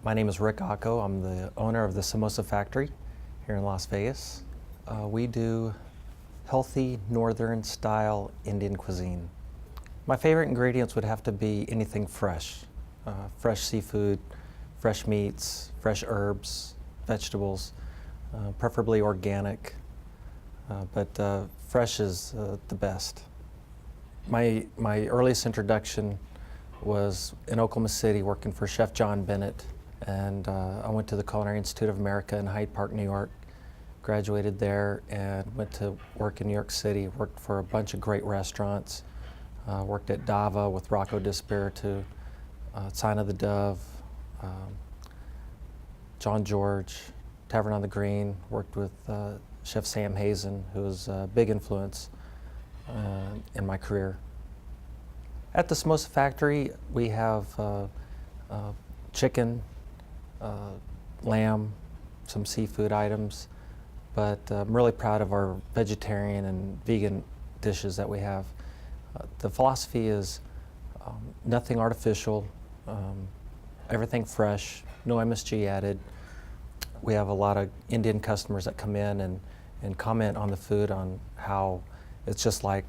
My name is Rick Acco. I'm the owner of the Samosa Factory here in Las Vegas. We do healthy northern style Indian cuisine. My favorite ingredients would have to be anything fresh. Fresh seafood, fresh meats, fresh herbs, vegetables, preferably organic, but fresh is the best. My earliest introduction was in Oklahoma City working for Chef John Bennett, and I went to the Culinary Institute of America in Hyde Park, New York, graduated there and went to work in New York City, worked for a bunch of great restaurants, worked at Dava with Rocco Dispiritu, Sign of the Dove, John George, Tavern on the Green, worked with Chef Sam Hazen, who was a big influence in my career. At the Samosa Factory, we have chicken, lamb, some seafood items, but I'm really proud of our vegetarian and vegan dishes that we have. The philosophy is nothing artificial, everything fresh, no MSG added. We have a lot of Indian customers that come in and comment on the food, on how it's just like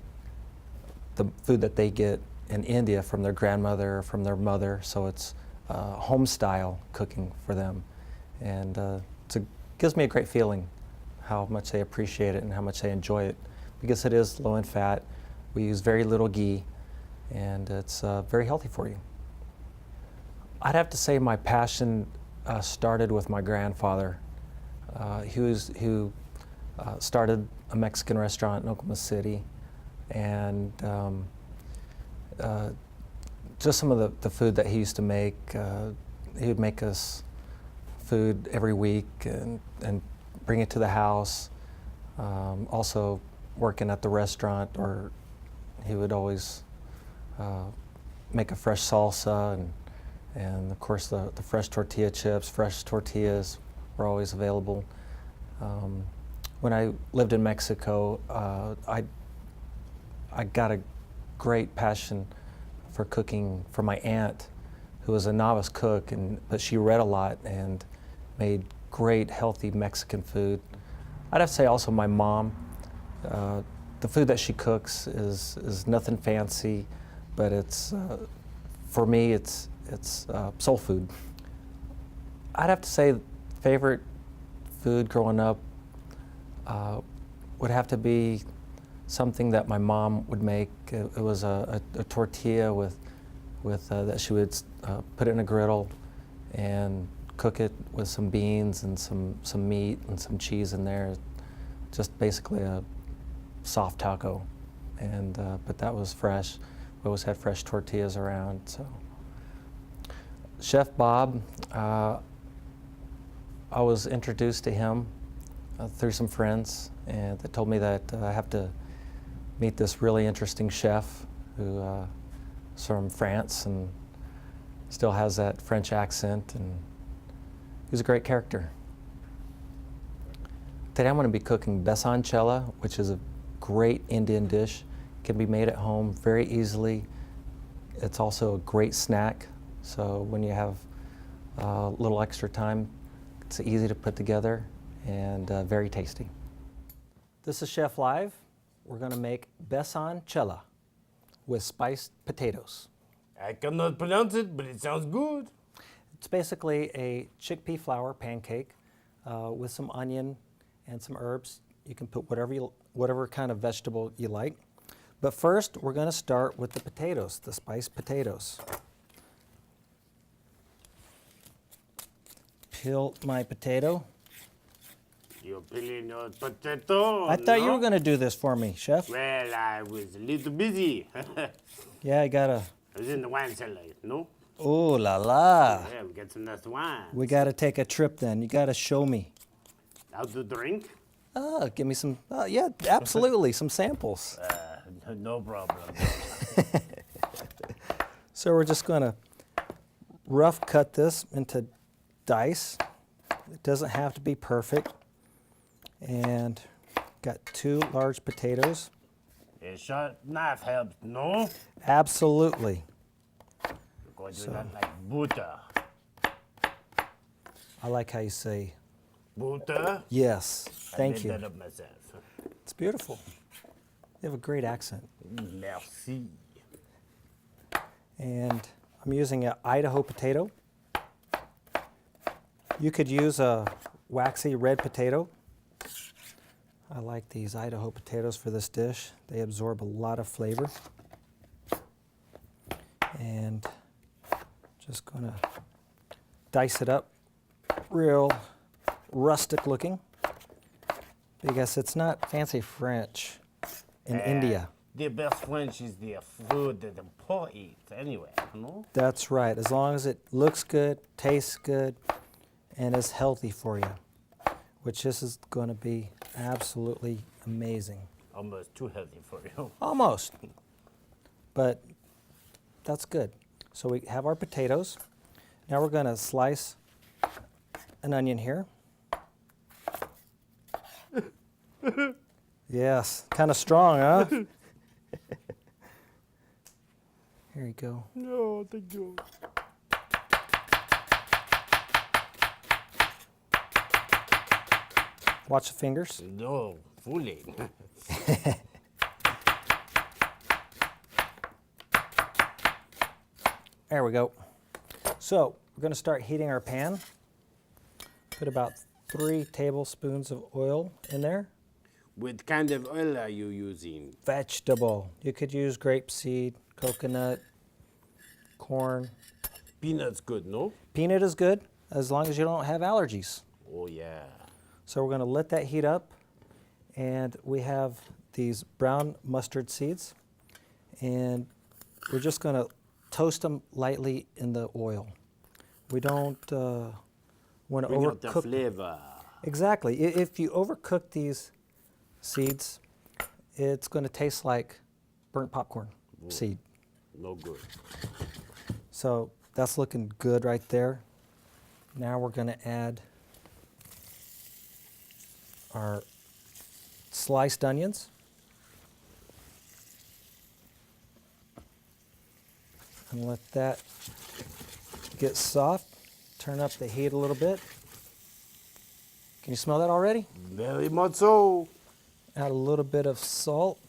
the food that they get in India from their grandmother or from their mother, so it's home style cooking for them. And it gives me a great feeling how much they appreciate it and how much they enjoy it, because it is low in fat. We use very little ghee, and it's very healthy for you. I'd have to say my passion started with my grandfather. He started a Mexican restaurant in Oklahoma City, and just some of the food that he used to make. He would make us food every week and bring it to the house. Also working at the restaurant, or he would always make a fresh salsa, and of course the fresh tortilla chips, fresh tortillas were always available. When I lived in Mexico, I got a great passion for cooking from my aunt, who was a novice cook, but she read a lot and made great, healthy Mexican food. I'd have to say also my mom. The food that she cooks is nothing fancy, but it's for me it's soul food. I'd have to say favorite food growing up would have to be something that my mom would make. It was a tortilla with that she would put it in a griddle and cook it with some beans and some meat and some cheese in there. Just basically a soft taco, and but that was fresh. We always had fresh tortillas around. So, Chef Bob, I was introduced to him through some friends, and they told me that I have to meet this really interesting chef who is from France and still has that French accent, and he's a great character. Today I'm going to be cooking Besan Cheela, which is a great Indian dish. It can be made at home very easily. It's also a great snack, so when you have a little extra time, it's easy to put together and very tasty. This is Chef Live. We're going to make Besan Cheela with spiced potatoes. I cannot pronounce it, but it sounds good. It's basically a chickpea flour pancake with some onion and some herbs. You can put whatever kind of vegetable you like. But first, we're going to start with the potatoes, the spiced potatoes. Peel my potato. You're peeling your potato. I thought you were going to do this for me, Chef. Well, I was a little busy. Yeah, I gotta. I was in the wine cellar, no? Oh la la. Yeah, we got some nice wine. We gotta take a trip then. You gotta show me. How to drink? Give me some. Yeah, absolutely, some samples. No problem. So we're just gonna rough cut this into dice. It doesn't have to be perfect. And got 2 large potatoes. A sharp knife helps, no? Absolutely. Because you got like butter. I like how you say Butter. yes. I Thank made you. that up myself. It's beautiful. You have a great accent. Merci. And I'm using an Idaho potato. You could use a waxy red potato. I like these Idaho potatoes for this dish. They absorb a lot of flavor. And just gonna dice it up real rustic looking because it's not fancy French in India. The best French is the food that the poor eat anyway, no? That's right. As long as it looks good, tastes good, and is healthy for you, which this is going to be absolutely amazing. Almost too healthy for you. Almost. But that's good. So we have our potatoes. Now we're going to slice an onion here. Yes, kind of strong, huh? Here you go. No, thank you. Watch the fingers. No, fooling. There we go. So we're going to start heating our pan. Put about 3 tablespoons of oil in there. What kind of oil are you using? Vegetable. You could use grapeseed, coconut, corn. Peanuts good, no? Peanut is good as long as you don't have allergies. Oh, yeah. So we're going to let that heat up. And we have these brown mustard seeds. And we're just going to toast them lightly in the oil. We don't want to Bring out the overcook. flavor. Exactly. If you overcook these seeds, it's going to taste like burnt popcorn seed. No good. So that's looking good right there. Now we're going to add our sliced onions. And let that get soft. Turn up the heat a little bit. Can you smell that already? Very much so. Add a little bit of salt.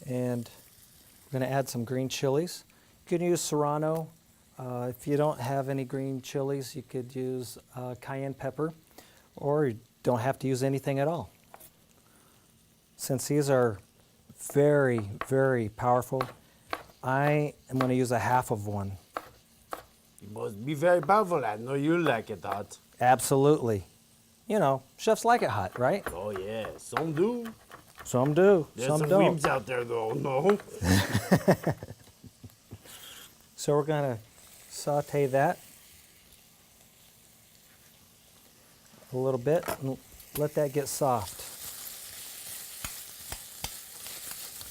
And we're going to add some green chilies. You can use serrano. If you don't have any green chilies, you could use cayenne pepper, or you don't have to use anything at all. Since these are very, very powerful, I am going to use a half of one. It must be very powerful. I know you like it hot. Absolutely. You know, chefs like it hot, right? Oh, yeah. Some do. Some do, There's some some don't. weebs out there, though, no? So we're going to saute that a little bit and let that get soft.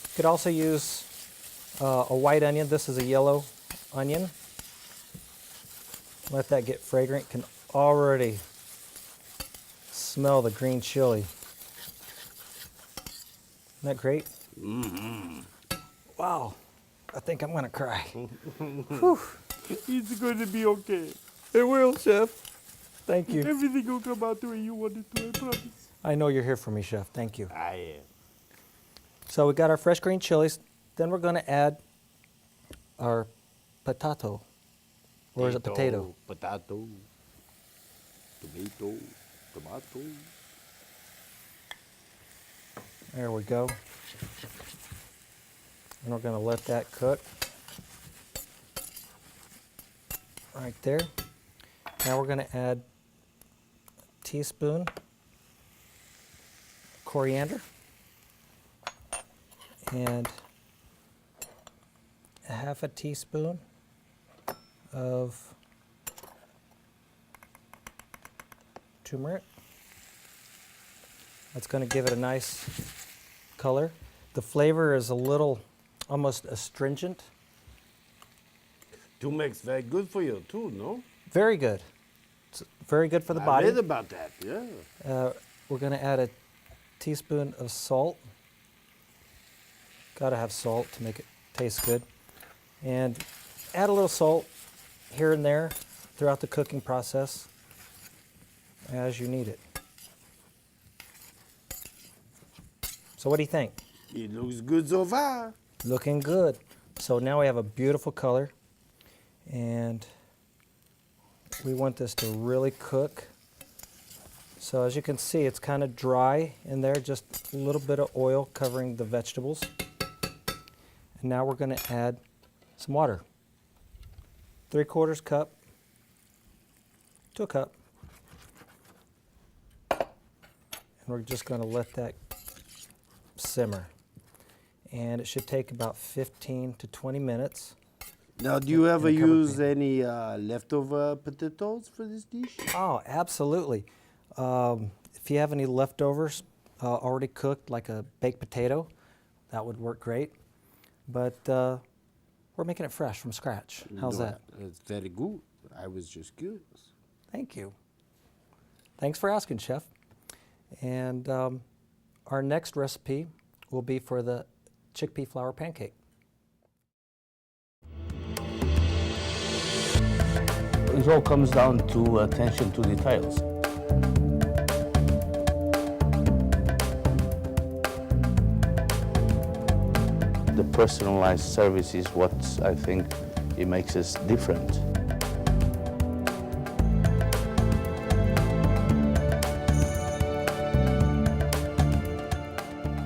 You could also use a white onion. This is a yellow onion. Let that get fragrant. Can already smell the green chili. Isn't that great? Mm-hmm. Wow, I think I'm gonna cry. It's going to be okay. It will, Chef. Thank you. Everything will come out the way you want it to, I promise. I know you're here for me, Chef. Thank you. I am. So we got our fresh green chilies. Then we're gonna add our potato. Or is it potato? Potato. Tomato. Tomato. There we go. And we're going to let that cook right there. Now we're going to add a teaspoon coriander and a half a teaspoon of turmeric. That's going to give it a nice color. The flavor is a little, almost astringent. Turmeric's very good for you, too, no? Very good. It's very good for the I body. read about that, yeah. We're going to add a teaspoon of salt. Got to have salt to make it taste good. And add a little salt here and there throughout the cooking process as you need it. So what do you think? It looks good so far. Looking good. So now we have a beautiful color, and we want this to really cook. So as you can see, it's kind of dry in there, just a little bit of oil covering the vegetables. And now we're going to add some water. 3/4 cup to a cup. And we're just going to let that simmer. And it should take about 15 to 20 minutes. Now, do you ever in a covered use pan. any leftover potatoes for this dish? Oh, absolutely. If you have any leftovers already cooked, like a baked potato, that would work great. But we're making it fresh from scratch. How's that? It's very good. I was just curious. Thank you. Thanks for asking, Chef. And our next recipe will be for the chickpea flour pancake. It all comes down to attention to details. The personalized service is what I think it makes us different.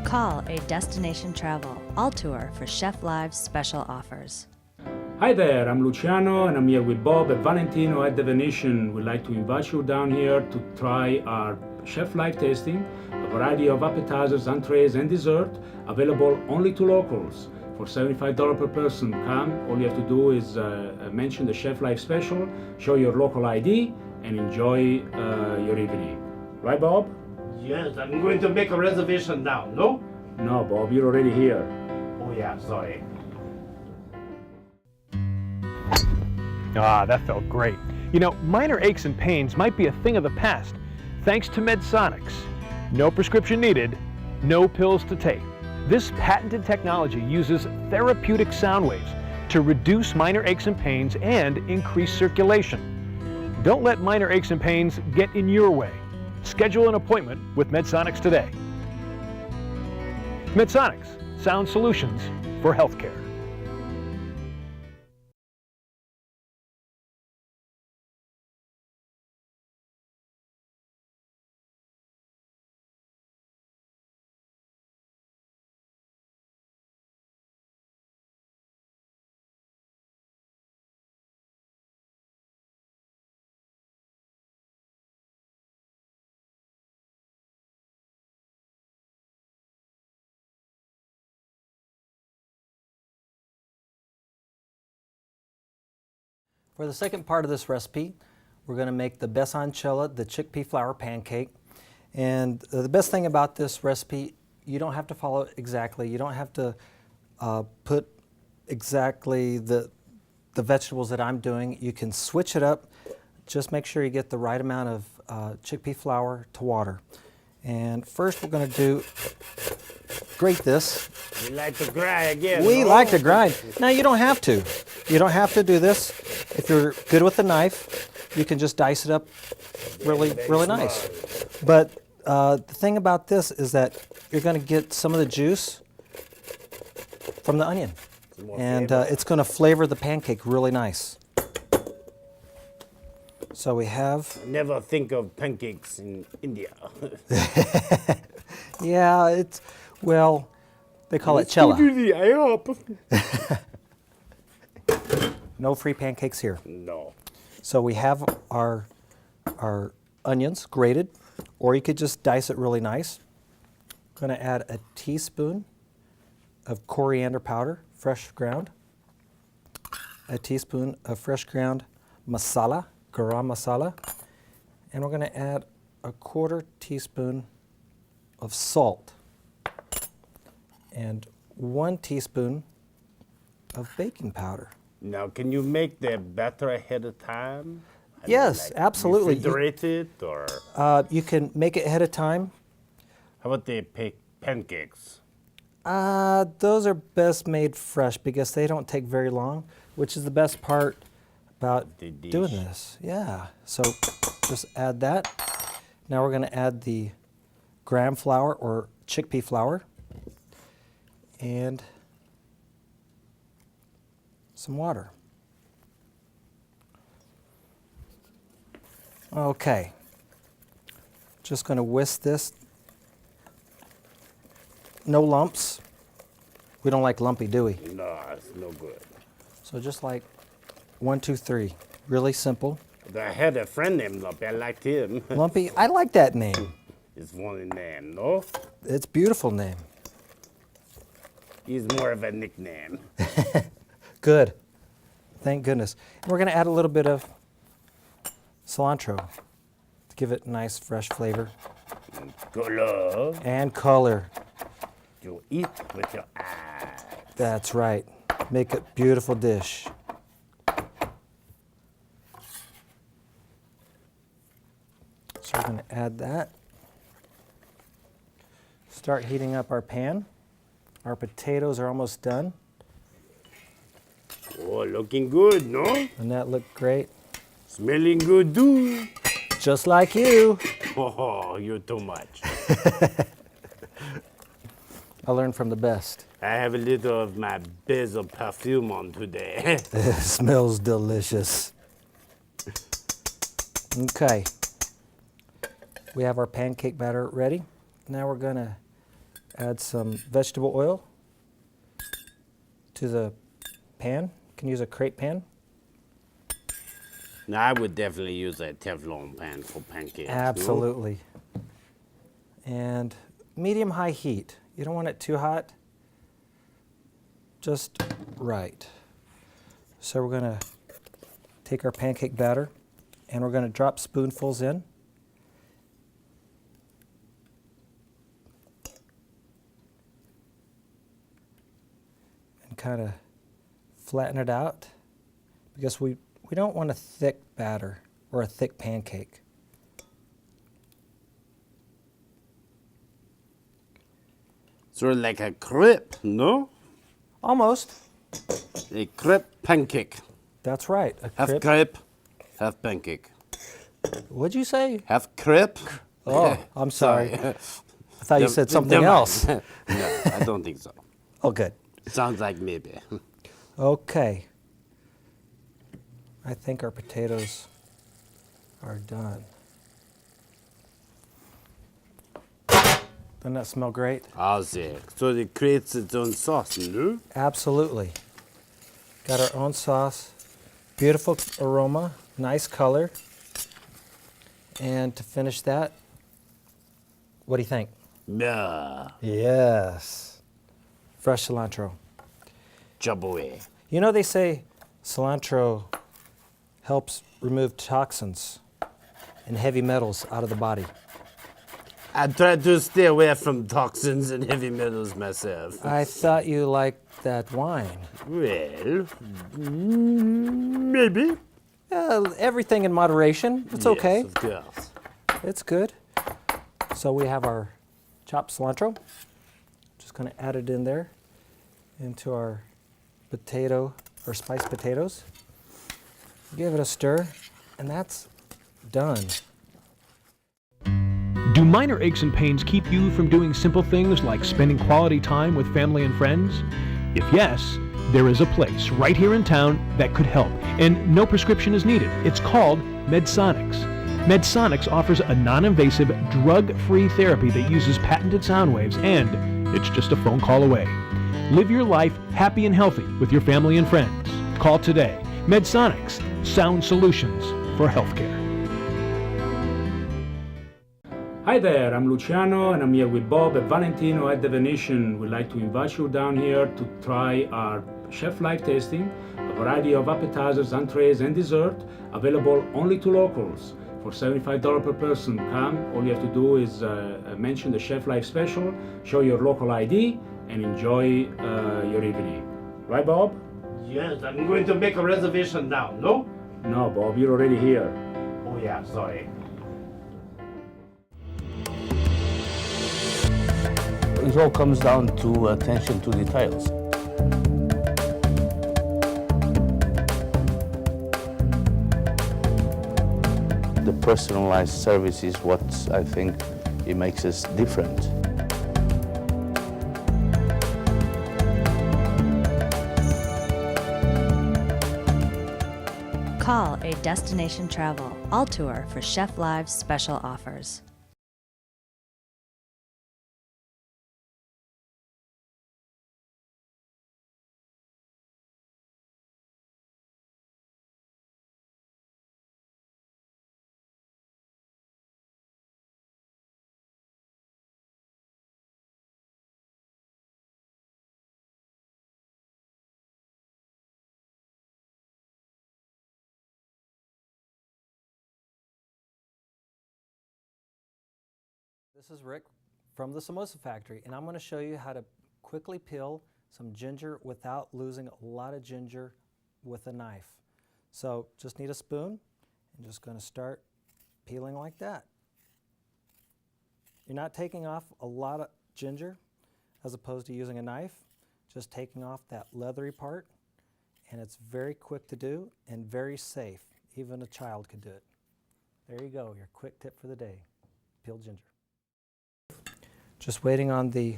Call a Destination Travel All Tour for Chef Live's special offers. Hi there, I'm Luciano and I'm here with Bob and Valentino at The Venetian. We'd like to invite you down here to try our Chef Live tasting, a variety of appetizers, entrees and dessert available only to locals for $75 per person. Come, all you have to do is mention the Chef Live special, show your local ID and enjoy your evening. Right, Bob? Yes, I'm going to make a reservation now, no? No, Bob, you're already here. Oh yeah, sorry. Ah, that felt great. You know, minor aches and pains might be a thing of the past, thanks to Medsonics. No prescription needed, no pills to take. This patented technology uses therapeutic sound waves to reduce minor aches and pains and increase circulation. Don't let minor aches and pains get in your way. Schedule an appointment with Medsonics today. Medsonics, sound solutions for healthcare. For the second part of this recipe, we're going to make the Besan Cheela, the chickpea flour pancake. And the best thing about this recipe, you don't have to follow it exactly. You don't have to put exactly the vegetables that I'm doing. You can switch it up. Just make sure you get the right amount of chickpea flour to water. And first we're going to grate this. We like to grind again. We no? like to grind. Now you don't have to. You don't have to do this. If you're good with the knife, you can just dice it up really nice. But the thing about this is that you're going to get some of the juice from the onion. And it's going to flavor the pancake really nice. So we have... Never think of pancakes in India. Yeah, it's, well, they call it Cheela. No free pancakes here. No. So we have our onions grated, or you could just dice it really nice. Going to add a teaspoon of coriander powder, fresh ground. A teaspoon of fresh ground masala, garam masala. And we're going to add a 1/4 teaspoon of salt. And 1 teaspoon of baking powder. Now, can you make the batter ahead of time? Yes, absolutely. Refrigerate it, or You can make it ahead of time. how about the pancakes? Those are best made fresh because they don't take very long, which is the best part about The dish. doing this. Yeah. So just add that. Now we're going to add the graham flour or chickpea flour and some water. Okay. Just going to whisk this. No lumps. We don't like lumpy, do we? No, it's no good. So just like 1, 2, 3. Really simple. I had a friend named Lumpy. I liked him. Lumpy, I like that name. It's funny name, no? It's a beautiful name. He's more of a nickname. Good. Thank goodness. And we're going to add a little bit of cilantro to give it a nice fresh flavor Color. and color. You eat with your eyes. That's right. Make a beautiful dish. So we're going to add that. Start heating up our pan. Our potatoes are almost done. Oh, looking good, no? And that looked great. Smelling good, too. Just like you. Oh, you're too much. I learned from the best. I have a little of my basil perfume on today. It smells delicious. Okay. We have our pancake batter ready. Now we're going to add some vegetable oil to the pan. You can use a crepe pan. Now, I would definitely use a Teflon pan for pancakes. no? Absolutely. And medium-high heat. You don't want it too hot. Just right. So we're going to take our pancake batter and we're going to drop spoonfuls in. And kind of flatten it out because we don't want a thick batter or a thick pancake. Sort of like a crepe, no? Almost. A crepe pancake. That's right. A Half crepe. crepe, half pancake. What'd you say? Half crepe. Oh, I'm sorry. I thought you said something Never mind. else. No, I don't think so. Oh, good. Sounds like maybe. Okay. I think our potatoes are done. Doesn't that smell great? I'll say. So it creates its own sauce, no? Absolutely. Got our own sauce. Beautiful aroma, nice color. And to finish that, what do you think? Yeah. Yes. Fresh cilantro. Chop away. You know, they say cilantro helps remove toxins and heavy metals out of the body. I try to stay away from toxins and heavy metals myself. I thought you liked that wine. Well, maybe. Everything in moderation. It's okay. Yes, of course. It's good. So we have our chopped cilantro. Just going to add it in there into our potato or spiced potatoes. Give it a stir, and that's done. Do minor aches and pains keep you from doing simple things like spending quality time with family and friends? If yes, there is a place right here in town that could help, and no prescription is needed. It's called Medsonics. Medsonics offers a non-invasive, drug-free therapy that uses patented sound waves, and it's just a phone call away. Live your life happy and healthy with your family and friends. Call today. Medsonics, sound solutions for healthcare. Hi there, I'm Luciano and I'm here with Bob and Valentino at The Venetian. We'd like to invite you down here to try our chef live tasting, a variety of appetizers, entrees and dessert available only to locals for $75 per person. Come, all you have to do is mention the chef live special, show your local ID and enjoy your evening. Right, Bob? Yes, I'm going to make a reservation now, no? No, Bob, you're already here. Oh yeah, sorry. It all comes down to attention to details. the personalized service is what I think it makes us different. Call a Destination Travel All Tour for Chef Live's special offers. This is Rick from the Samosa Factory, and I'm going to show you how to quickly peel some ginger without losing a lot of ginger with a knife. So just need a spoon and just going to start peeling like that. You're not taking off a lot of ginger as opposed to using a knife, just taking off that leathery part, and it's very quick to do and very safe. Even a child could do it. There you go, your quick tip for the day, peeled ginger. Just waiting on the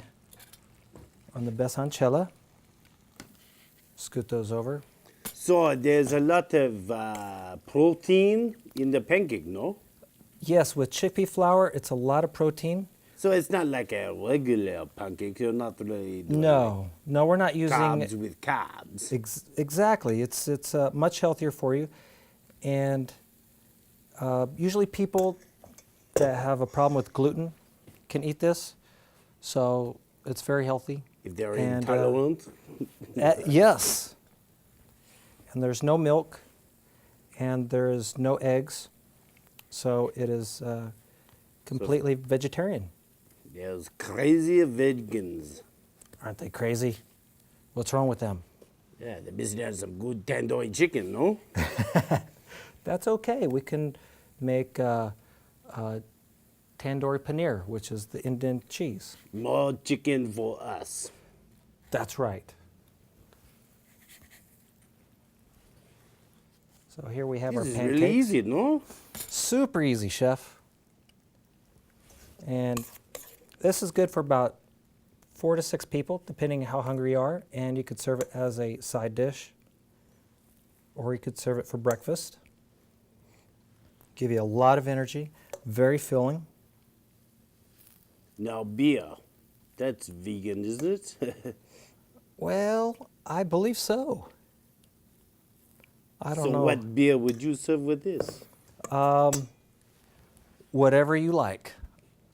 Besan Cheela. Scoot those over. So there's a lot of protein in the pancake, no? Yes, with chickpea flour, it's a lot of protein. So it's not like a regular pancake. You're not really doing No, we're not using carbs with carbs. exactly. It's much healthier for you, and usually people that have a problem with gluten can eat this, so it's very healthy. If they're And, intolerant. yes. And there's no milk, and there's no eggs, so it is completely vegetarian. There's crazy vegans. Aren't they crazy? What's wrong with them? Yeah, they basically have some good tandoori chicken, no? That's okay. We can make tandoori paneer, which is the Indian cheese. More chicken for us. That's right. So here we have This our is pancakes. really easy, no? Super easy, chef. And this is good for about 4 to 6 people, depending how hungry you are. And you could serve it as a side dish, or you could serve it for breakfast. Give you a lot of energy, very filling. Now beer. That's vegan, isn't it? Well, I believe so. I don't So know. what beer would you serve with this? Whatever you like.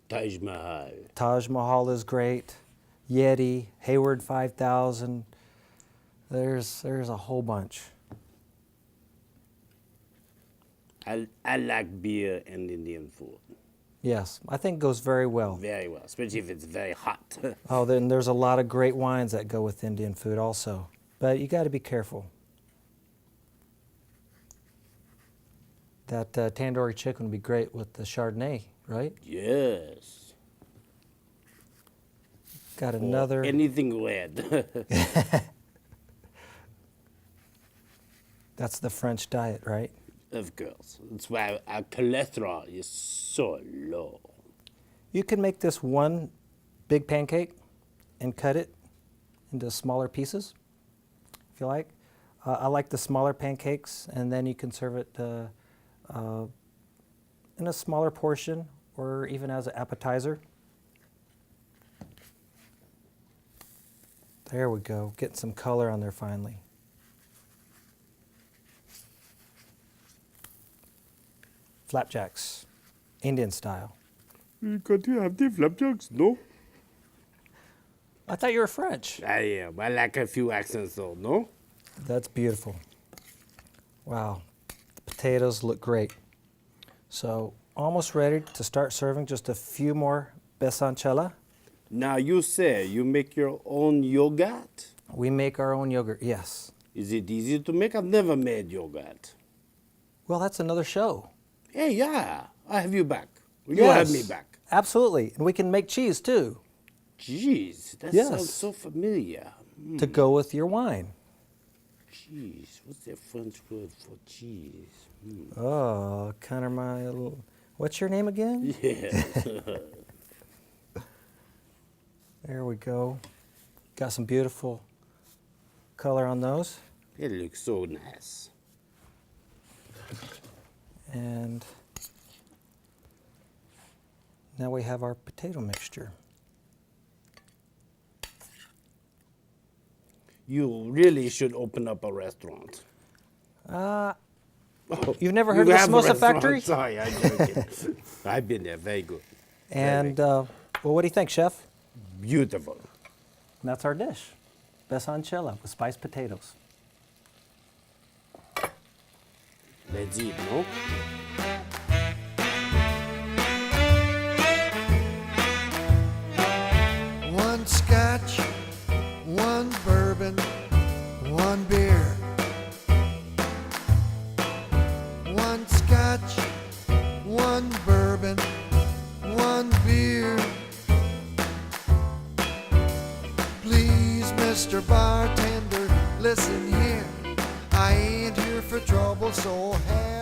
Taj Mahal. Taj Mahal is great. Yeti, Hayward 5000. There's a whole bunch. I like beer and Indian food Yes, I think goes very well. very well, especially if it's very hot. Oh, then there's a lot of great wines that go with Indian food also. But you got to be careful. That tandoori chicken would be great with the Chardonnay, right? Yes. Got Or another. anything red. That's the French diet, right? Of course. That's why our cholesterol is so low. You can make this one big pancake and cut it into smaller pieces, if you like. I like the smaller pancakes, and then you can serve it in a smaller portion or even as an appetizer. There we go, getting some color on there finally. Flapjacks, Indian style. You got to have the flapjacks, no? I thought you were French. I am. I like a few accents though, no? That's beautiful. Wow, the potatoes look great. So almost ready to start serving. Just a few more Besan Cheela. Now you say you make your own yogurt? We make our own yogurt, yes. Is it easy to make? I've never made yogurt. Well, that's another show. Hey, yeah, I have you back. You have me back. Absolutely, and we can make cheese too, Jeez, that Yes. sounds so familiar. to go with your wine. Cheese, what's the French word for cheese? Oh, kind of my little. What's your name again? Yeah. There we go. Got some beautiful color on those. It looks so nice. And now we have our potato mixture. You really should open up a restaurant. You've never heard of the have a Samosa restaurant. Factory? Sorry, I'm joking. I've been there. Very good. And, well, what do you think, Chef? Beautiful. And that's our dish. Besan Cheela with spiced potatoes. Let's eat, no? One scotch, one bourbon, one beer. One scotch, one bourbon, one beer. Please, Mr. Bartender, listen here. I ain't here for trouble, so have